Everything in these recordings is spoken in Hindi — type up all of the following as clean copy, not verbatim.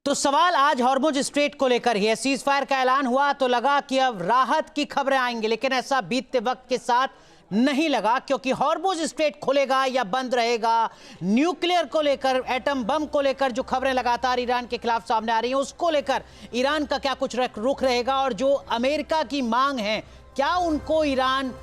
तो सवाल आज हॉर्मुज स्ट्रेट को लेकर ही है। सीज फायर का ऐलान हुआ तो लगा कि अब राहत की खबरें आएंगी, लेकिन ऐसा बीतते वक्त के साथ नहीं लगा, क्योंकि हॉर्मुज स्ट्रेट खुलेगा या बंद रहेगा, न्यूक्लियर को लेकर, एटम बम को लेकर जो खबरें लगातार ईरान के खिलाफ सामने आ रही हैं, उसको लेकर ईरान का क्या कुछ रुख रहेगा, और जो अमेरिका की मांग है क्या उनको ईरान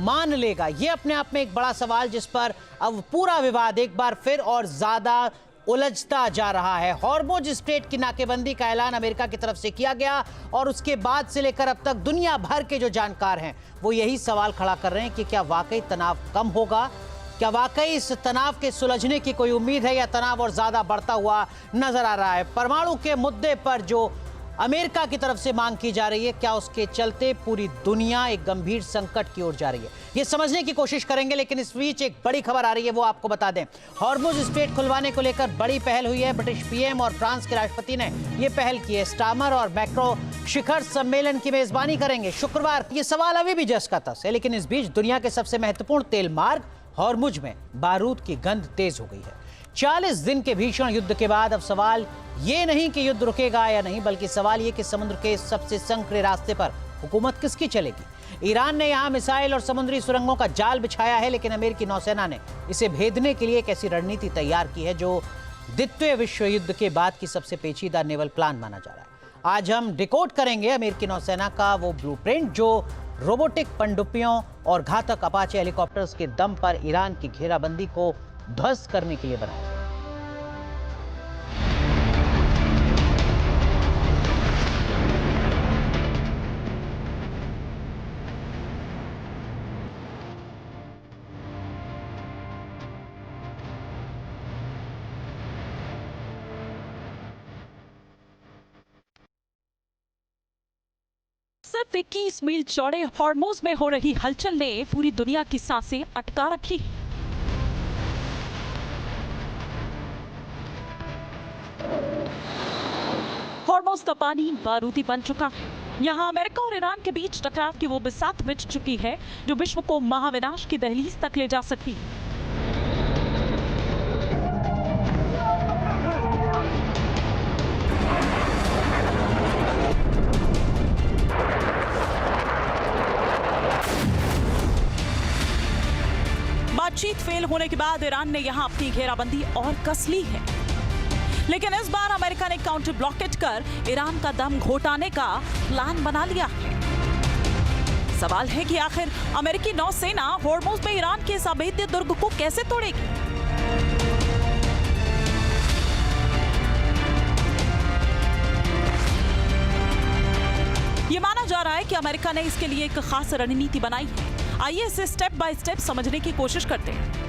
मान लेगा, ये अपने आप में एक बड़ा सवाल, जिस पर अब पूरा विवाद एक बार फिर और ज्यादा उलझता जा रहा है। हॉर्मुज स्ट्रेट की नाकेबंदी का ऐलान अमेरिका की तरफ से किया गया और उसके बाद से लेकर अब तक दुनिया भर के जो जानकार हैं वो यही सवाल खड़ा कर रहे हैं कि क्या वाकई तनाव कम होगा, क्या वाकई इस तनाव के सुलझने की कोई उम्मीद है, या तनाव और ज्यादा बढ़ता हुआ नजर आ रहा है। परमाणु के मुद्दे पर जो अमेरिका की तरफ से मांग की जा रही है, क्या उसके चलते पूरी दुनिया एक गंभीर संकट की ओर जा रही है, ये समझने की कोशिश करेंगे। लेकिन इस बीच एक बड़ी खबर आ रही है, वो आपको बता दें। हॉर्मुज स्ट्रेट खुलवाने को लेकर बड़ी पहल हुई है। ब्रिटिश पीएम और फ्रांस के राष्ट्रपति ने यह पहल की है। स्टामर और मैक्रो शिखर सम्मेलन की मेजबानी करेंगे शुक्रवार। ये सवाल अभी भी जस का तस है, लेकिन इस बीच दुनिया के सबसे महत्वपूर्ण तेल मार्ग हॉर्मुज में बारूद की गंध तेज हो गई है। 40 दिन के भीषण युद्ध के बाद अब सवाल ये नहीं कि युद्ध रुकेगा या नहीं, बल्कि सवाल ये कि समुद्र के सबसे संकरे रास्ते पर हुकूमत किसकी चलेगी। ईरान ने यहां मिसाइल और समुद्री सुरंगों का जाल बिछाया है, लेकिन अमेरिकी नौसेना ने इसे भेदने के लिए एक ऐसी रणनीति तैयार की है जो द्वितीय विश्व युद्ध के बाद की सबसे पेचीदा नेवल प्लान माना जा रहा है। आज हम डिकोड करेंगे अमेरिकी नौसेना का वो ब्लूप्रिंट जो रोबोटिक पनडुब्बियों और घातक अपाचे हेलीकॉप्टर्स के दम पर ईरान की घेराबंदी को ध्वस्त करने के लिए बनाया। सिर्फ 21 मील चौड़े हॉर्मुज में हो रही हलचल ने पूरी दुनिया की सांसें अटका रखी। हॉर्मुज का पानी बारूदी बन चुका है। यहाँ अमेरिका और ईरान के बीच टकराव की वो बिसात बिछ चुकी है जो विश्व को महाविनाश की दहलीज तक ले जा सकती है। बातचीत फेल होने के बाद ईरान ने यहां अपनी घेराबंदी और कस ली है, लेकिन इस बार अमेरिका ने काउंटर ब्लॉकेट कर ईरान का दम घोटाने का प्लान बना लिया है। सवाल है कि आखिर अमेरिकी नौसेना हॉर्मुज में ईरान के इस अभेद्य दुर्ग को कैसे तोड़ेगी। ये माना जा रहा है कि अमेरिका ने इसके लिए एक खास रणनीति बनाई है। आइए इसे स्टेप बाय स्टेप समझने की कोशिश करते हैं।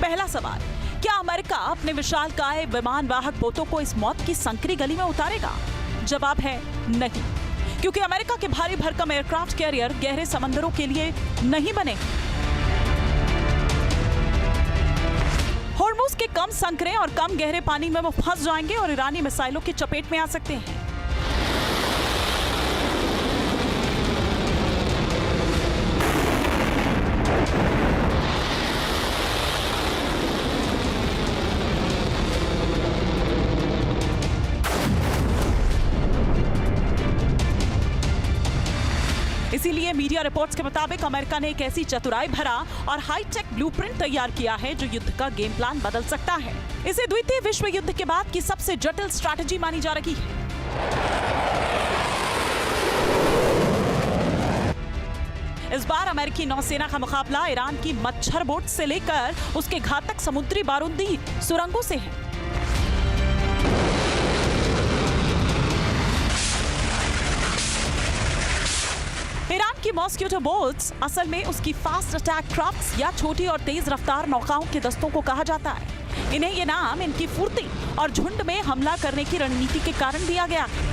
पहला सवाल, क्या अमेरिका अपने विशालकाय विमान वाहक पोतों को इस मौत की संकरी गली में उतारेगा? जवाब है नहीं, क्योंकि अमेरिका के भारी भरकम एयरक्राफ्ट कैरियर गहरे समंदरों के लिए नहीं बने। हॉर्मुज के कम संकरे और कम गहरे पानी में वो फंस जाएंगे और ईरानी मिसाइलों की चपेट में आ सकते हैं। इसीलिए मीडिया रिपोर्ट्स के मुताबिक अमेरिका ने एक ऐसी चतुराई भरा और हाईटेक ब्लूप्रिंट तैयार किया है जो युद्ध का गेम प्लान बदल सकता है। इसे द्वितीय विश्व युद्ध के बाद की सबसे जटिल स्ट्रैटेजी मानी जा रही है। इस बार अमेरिकी नौसेना का मुकाबला ईरान की मच्छर बोट से लेकर उसके घातक समुद्री बारूदी सुरंगों से है। ईरान की मॉस्किटो बोट्स असल में उसकी फास्ट अटैक क्राफ्ट्स या छोटी और तेज रफ्तार नौकाओं के दस्तों को कहा जाता है। इन्हें ये नाम इनकी फुर्ती और झुंड में हमला करने की रणनीति के कारण दिया गया है।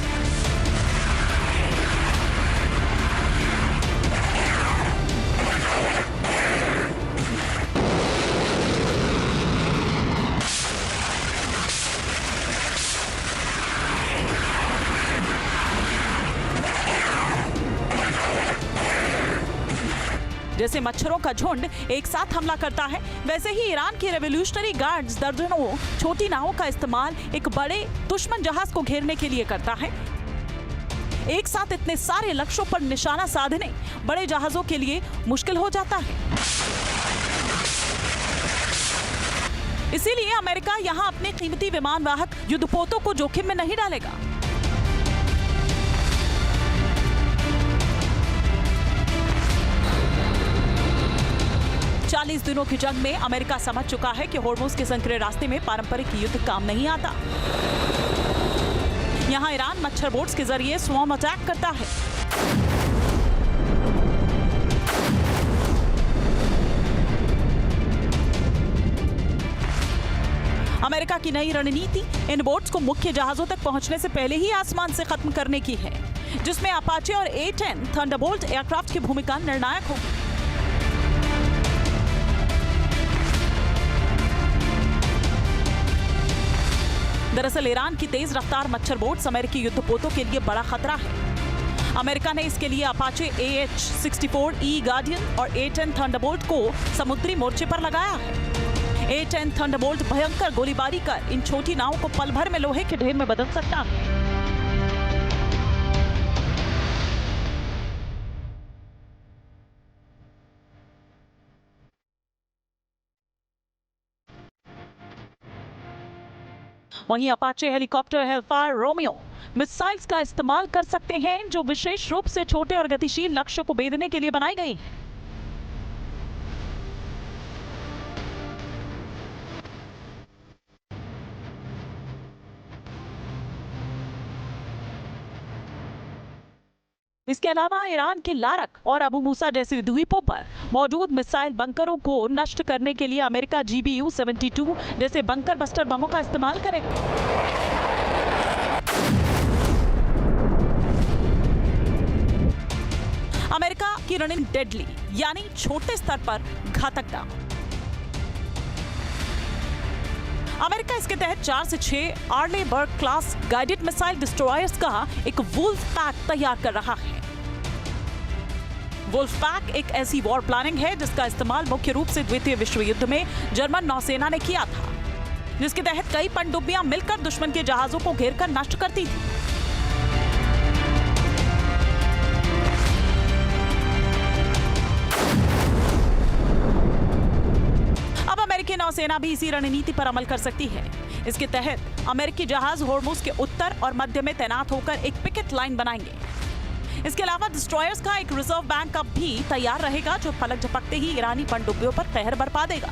जैसे मच्छरों का झुंड एक साथ हमला करता है, वैसे ही ईरान के रेवोल्यूशनरी गार्ड्स दर्जनों छोटी नावों का इस्तेमाल एक बड़े दुश्मन जहाज को घेरने के लिए करता है। एक साथ इतने सारे लक्ष्यों पर निशाना साधने बड़े जहाजों के लिए मुश्किल हो जाता है। इसीलिए अमेरिका यहां अपने कीमती विमानवाहक युद्धपोतों को जोखिम में नहीं डालेगा। चालीस दिनों की जंग में अमेरिका समझ चुका है कि होर्मुज के संकरे रास्ते में पारंपरिक युद्ध काम नहीं आता। यहां ईरान मच्छर बोट्स के जरिए स्वॉर्म अटैक करता है। अमेरिका की नई रणनीति इन बोट्स को मुख्य जहाजों तक पहुंचने से पहले ही आसमान से खत्म करने की है, जिसमें अपाचे और A-10 थंडरबोल्ट एयरक्राफ्ट की भूमिका निर्णायक होगी। दरअसल ईरान की तेज रफ्तार मच्छर बोट्स अमेरिकी युद्धपोतों के लिए बड़ा खतरा है। अमेरिका ने इसके लिए अपाचे AH-64E गार्डियन और A-10 थंडरबोल्ट को समुद्री मोर्चे पर लगाया है। A-10 थंडरबोल्ट भयंकर गोलीबारी कर इन छोटी नावों को पल भर में लोहे के ढेर में बदल सकता है। वहीं Apache helicopter Hellfire Romeo missiles का इस्तेमाल कर सकते हैं, जो विशेष रूप से छोटे और गतिशील लक्ष्यों को भेदने के लिए बनाई गई हैं। इसके अलावा ईरान के लारक और अबू मूसा जैसे द्वीपों पर मौजूद मिसाइल बंकरों को नष्ट करने के लिए अमेरिका GBU-72 जैसे बंकर बस्टर बमों का इस्तेमाल करेगा। अमेरिका की रणनीति डेडली यानी छोटे स्तर पर घातकता। अमेरिका इसके तहत 4 से 6 आर्ले बर्ग क्लास गाइडेड मिसाइल डिस्ट्रॉयर्स का एक वुल्फ पैक तैयार कर रहा है। वुल्फ पैक एक ऐसी वॉर प्लानिंग है जिसका इस्तेमाल मुख्य रूप से द्वितीय विश्व युद्ध में जर्मन नौसेना ने किया था, जिसके तहत कई पनडुब्बियां मिलकर दुश्मन के जहाजों को घेरकर नष्ट करती थी। अब अमेरिकी नौसेना भी इसी रणनीति पर अमल कर सकती है। इसके तहत अमेरिकी जहाज होर्मुज के उत्तर और मध्य में तैनात होकर एक पिकेट लाइन बनाएंगे। इसके अलावा डिस्ट्रॉयर्स का एक रिजर्व बैंक अब भी तैयार रहेगा, जो पलक झपकते ही ईरानी पनडुब्बियों पर कहर बरपा देगा।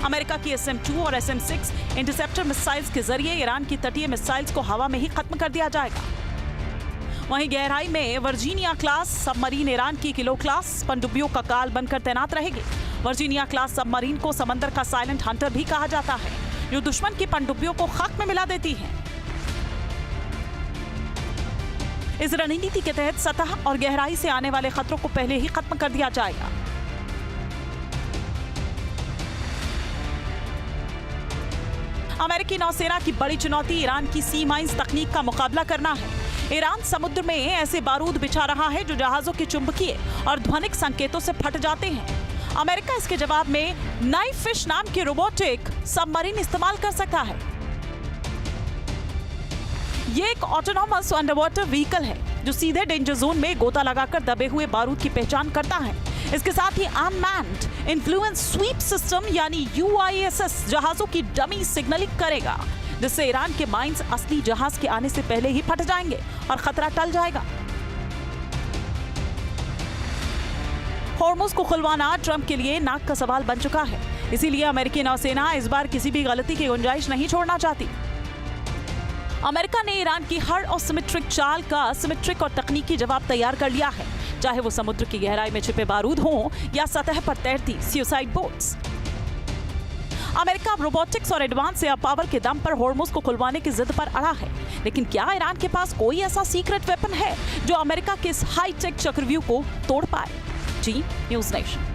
अमेरिका की SM-2 और SM-6 इंटरसेप्टर मिसाइल्स के जरिए ईरान की तटीय मिसाइल्स को हवा में ही खत्म कर दिया जाएगा। वहीं गहराई में वर्जीनिया क्लास सबमरीन ईरान की किलो क्लास पनडुब्बियों का काल बनकर तैनात रहेगी। वर्जीनिया क्लास सबमरीन को समंदर का साइलेंट हंटर भी कहा जाता है, जो दुश्मन की पनडुब्बियों को खाक में मिला देती है। इस रणनीति के तहत सतह और गहराई से आने वाले खतरों को पहले ही खत्म कर दिया जाएगा। अमेरिकी नौसेना की बड़ी चुनौती ईरान की सी माइंस तकनीक का मुकाबला करना है। ईरान समुद्र में ऐसे बारूद बिछा रहा है जो जहाजों के चुंबकीय और ध्वनिक संकेतों से फट जाते हैं। अमेरिका इसके जवाब में नाइफ फिश नाम के रोबोटिक सबमरीन इस्तेमाल कर सकता है। ये एक ऑटोनॉमस अंडरवाटर व्हीकल है जो सीधे डेंजर जोन में गोता लगाकर दबे हुए बारूद की पहचान करता है। इसके साथ ही अनमैन्ड इन्फ्लुएंस स्वीप सिस्टम यानी UISS जहाजों की डमी सिग्नलिंग करेगा, जिससे ईरान के माइंस असली जहाज के आने से पहले ही फट जाएंगे और खतरा टल जाएगा। होर्मुज को खुलवाना ट्रंप के लिए नाक का सवाल बन चुका है, इसीलिए अमेरिकी नौसेना इस बार किसी भी गलती की गुंजाइश नहीं छोड़ना चाहती। अमेरिका ने ईरान की हर असिमेट्रिक चाल का सिमेट्रिक और तकनीकी जवाब तैयार कर लिया है, चाहे वो समुद्र की गहराई में छिपे बारूद हों या सतह पर तैरती सुसाइड बोट्स। अमेरिका रोबोटिक्स और एडवांस एयर पावर के दम पर होर्मुज को खुलवाने की जिद पर अड़ा है, लेकिन क्या ईरान के पास कोई ऐसा सीक्रेट वेपन है जो अमेरिका के इस हाईटेक चक्रव्यूह को तोड़ पाए? जी न्यूज़ नेशन।